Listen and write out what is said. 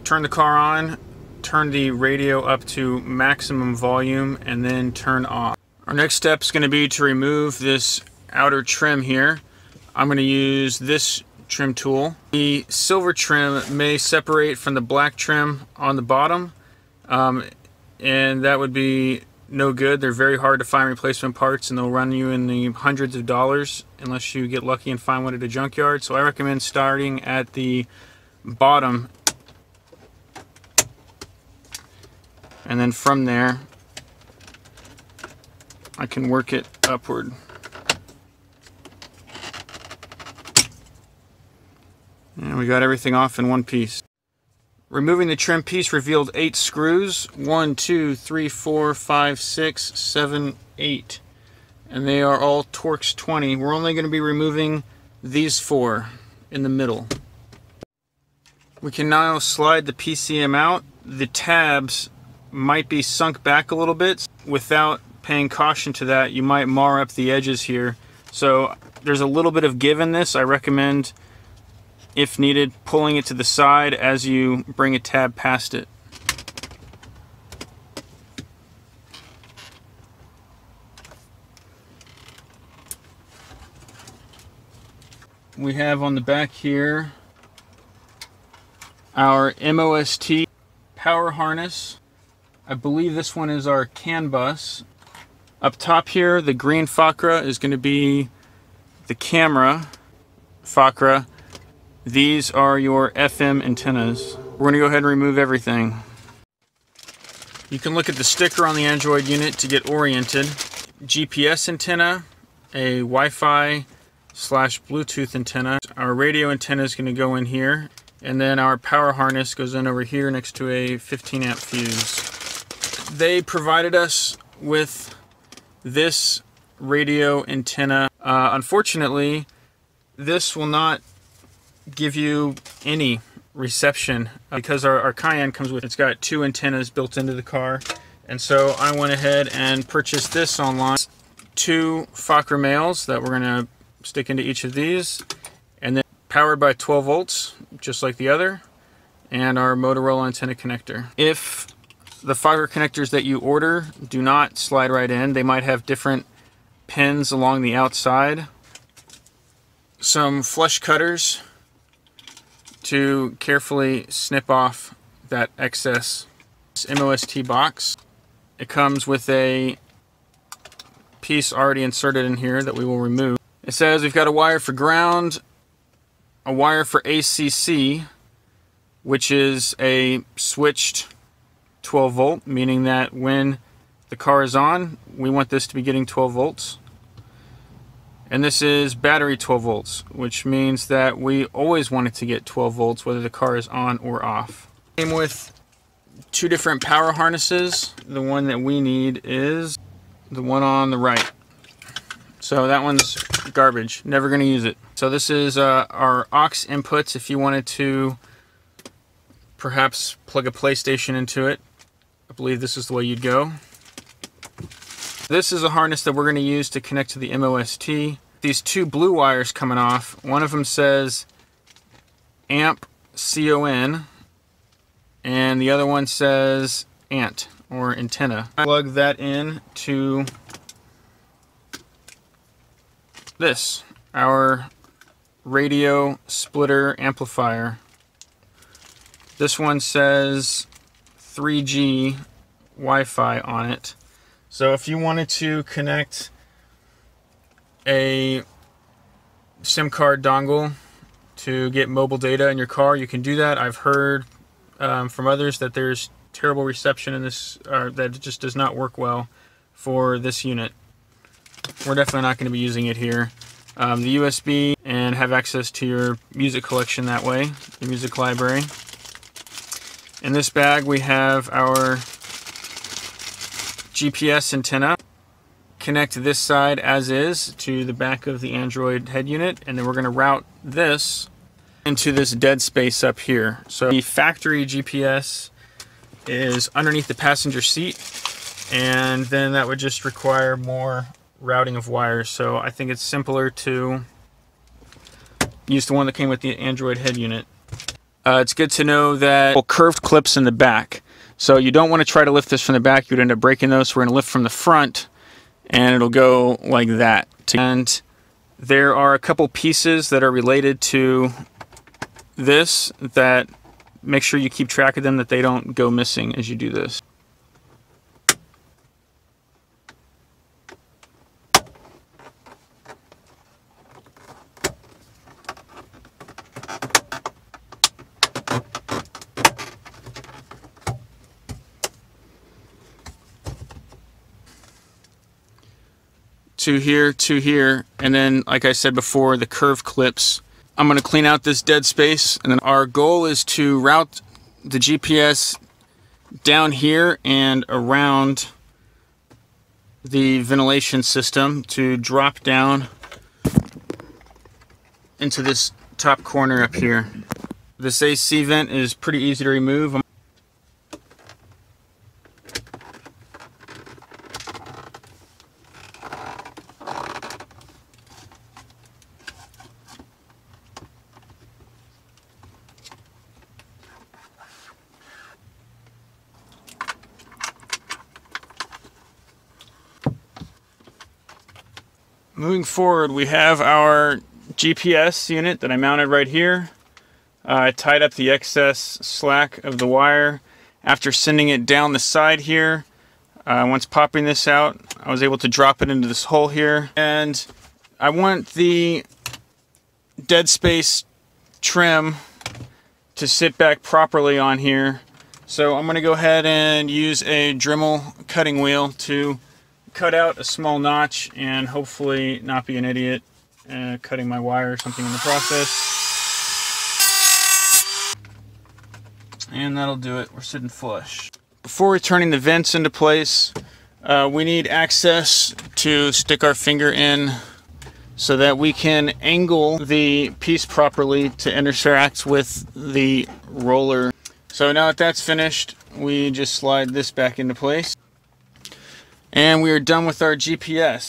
Turn the car on, turn the radio up to maximum volume, and then turn off. Our next step is going to be to remove this outer trim here. I'm going to use this trim tool. The silver trim may separate from the black trim on the bottom, and that would be no good. They're very hard to find replacement parts, and they'll run you in the hundreds of dollars unless you get lucky and find one at a junkyard. So I recommend starting at the bottom, and then from there I can work it upward. And we got everything off in one piece. Removing the trim piece revealed 8 screws. 1, 2, 3, 4, 5, 6, 7, 8. And they are all Torx 20. We're only going to be removing these 4 in the middle. We can now slide the PCM out. The tabs might be sunk back a little bit. Without paying caution to that, you might mar up the edges here. So there's a little bit of give in this. I recommend, if needed, pulling it to the side as you bring a tab past it. We have on the back here our MOST power harness. I believe this one is our CAN bus. Up top here, the green Fakra is going to be the camera Fakra. These are your FM antennas. We're going to go ahead and remove everything. You can look at the sticker on the Android unit to get oriented. GPS antenna, a Wi-Fi / Bluetooth antenna. Our radio antenna is going to go in here, and then our power harness goes in over here next to a 15 amp fuse. They provided us with this radio antenna. Unfortunately, this will not give you any reception because our Cayenne comes with, it's got 2 antennas built into the car, and so I went ahead and purchased this online. 2 Fakra males that we're going to stick into each of these, and then powered by 12 volts just like the other, and our Motorola antenna connector. If the Fakra connectors that you order do not slide right in, they might have different pins along the outside. Some flush cutters to carefully snip off that excess. This MOST box, it comes with a piece already inserted in here that we will remove. It says we've got a wire for ground, a wire for ACC, which is a switched 12 volt, meaning that when the car is on, we want this to be getting 12 volts. And this is battery 12 volts, which means that we always want it to get 12 volts whether the car is on or off. Came with 2 different power harnesses. The one that we need is the one on the right. So that one's garbage, never going to use it. So this is our aux inputs if you wanted to perhaps plug a PlayStation into it. I believe this is the way you'd go. This is a harness that we're going to use to connect to the MOST. These 2 blue wires coming off, one of them says amp CON, and the other one says ant or antenna. Plug that in to this, our radio splitter amplifier. This one says 3G Wi-Fi on it. So if you wanted to connect a SIM card dongle to get mobile data in your car, you can do that. I've heard from others that there's terrible reception in this, that it just does not work well for this unit. We're definitely not going to be using it here. The USB, and have access to your music collection that way, your music library. In this bag we have our GPS antenna. Connect this side as is to the back of the Android head unit, and then we're going to route this into this dead space up here. So the factory GPS is underneath the passenger seat, and then that would just require more routing of wires. So I think it's simpler to use the one that came with the Android head unit. It's good to know that curved clips in the back. So you don't want to try to lift this from the back. You'd end up breaking those. So we're going to lift from the front, and it'll go like that. And there are a couple pieces that are related to this that make sure you keep track of them, that they don't go missing as you do this. To here, and then, like I said before, the curved clips. I'm going to clean out this dead space, and then our goal is to route the GPS down here and around the ventilation system to drop down into this top corner up here. This AC vent is pretty easy to remove. Moving forward, we have our GPS unit that I mounted right here. I tied up the excess slack of the wire after sending it down the side here. Once popping this out, I was able to drop it into this hole here. And I want the dead space trim to sit back properly on here. So I'm going to go ahead and use a Dremel cutting wheel to cut out a small notch and hopefully not be an idiot cutting my wire or something in the process. And that'll do it. We're sitting flush. Before returning the vents into place, we need access to stick our finger in so that we can angle the piece properly to interact with the roller. So now that that's finished, we just slide this back into place. And we are done with our GPS.